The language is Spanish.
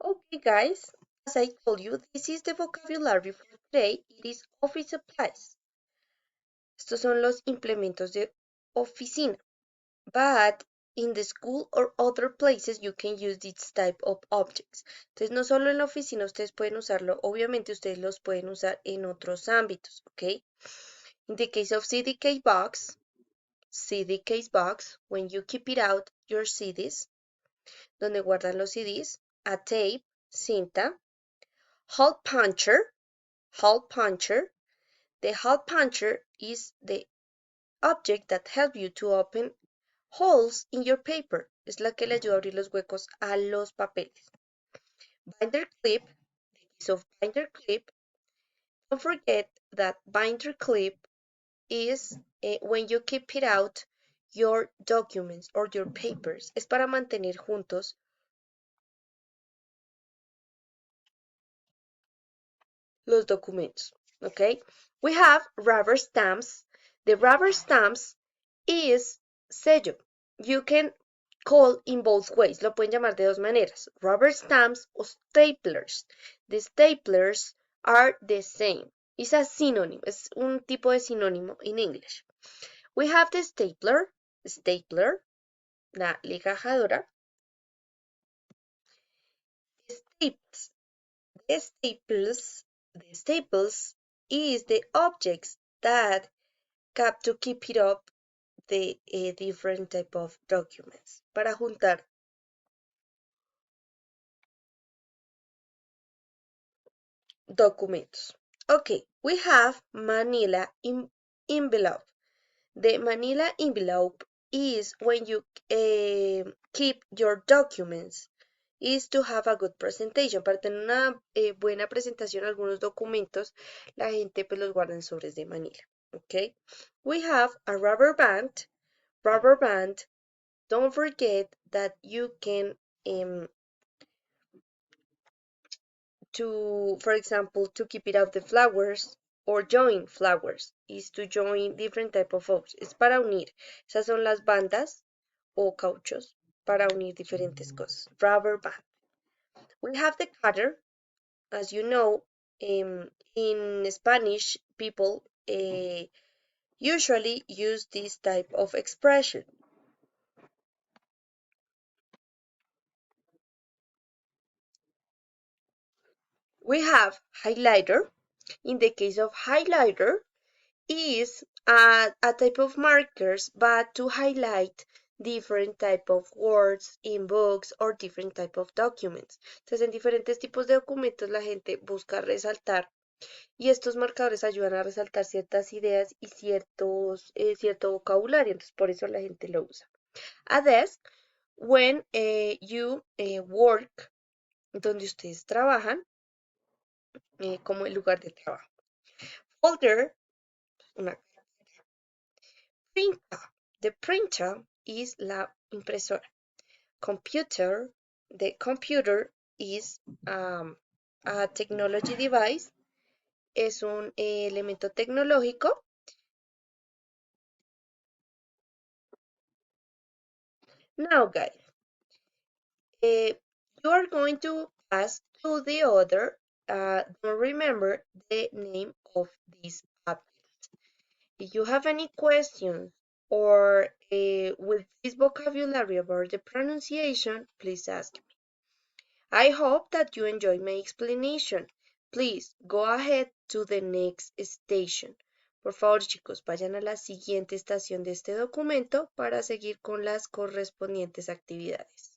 Okay, guys, as I told you, this is the vocabulary for today. It is office supplies. Estos son los implementos de oficina. But in the school or other places you can use this type of objects. Entonces, no solo en la oficina ustedes pueden usarlo, obviamente ustedes los pueden usar en otros ámbitos, ¿ok? In the case of CD case box, when you keep it out your CDs, donde guardan los CDs, a tape, cinta, hole puncher. The hole puncher is the object that helps you to open holes in your paper. Es la que le ayuda a abrir los huecos a los papeles. Binder clip, the case of binder clip, don't forget that binder clip is when you keep it out your documents or your papers. Es para mantener juntos los documentos. Okay? We have rubber stamps. The rubber stamps is sello. You can call in both ways. Lo pueden llamar de dos maneras. Rubber stamps o staplers. The staplers are the same. It's a synonym. Es un tipo de sinónimo in English. We have the stapler, la ligajadora. The staples is the objects that have to keep it up the different type of documents. Para juntar documentos. Okay, we have manila envelope. The manila envelope is when you keep your documents. Is to have a good presentation. Para tener una buena presentación, algunos documentos, la gente pues los guarda en sobres de manila. Okay, we have a rubber band. Rubber band. Don't forget that you can for example, to keep it out the flowers or join flowers, is to join different type of folks. Es para unir. Esas son las bandas o cauchos para unir diferentes cosas. Rubber band. We have the cutter. As you know, in Spanish, people usually use this type of expression. We have highlighter. In the case of highlighter, is a type of markers, but to highlight different type of words in books or different type of documents. Entonces, en diferentes tipos de documentos la gente busca resaltar y estos marcadores ayudan a resaltar ciertas ideas y cierto vocabulario. Entonces, por eso la gente lo usa. A desk, when you work, donde ustedes trabajan, como el lugar de trabajo. Folder, una printer. The printer is la impresora. Computer, the computer is a technology device. Es un elemento tecnológico. Now, guys, you are going to pass to the other. Don't remember the name of this object. If you have any questions or with this vocabulary about the pronunciation, please ask me. I hope that you enjoyed my explanation. Please go ahead to the next station. Por favor, chicos, vayan a la siguiente estación de este documento para seguir con las correspondientes actividades.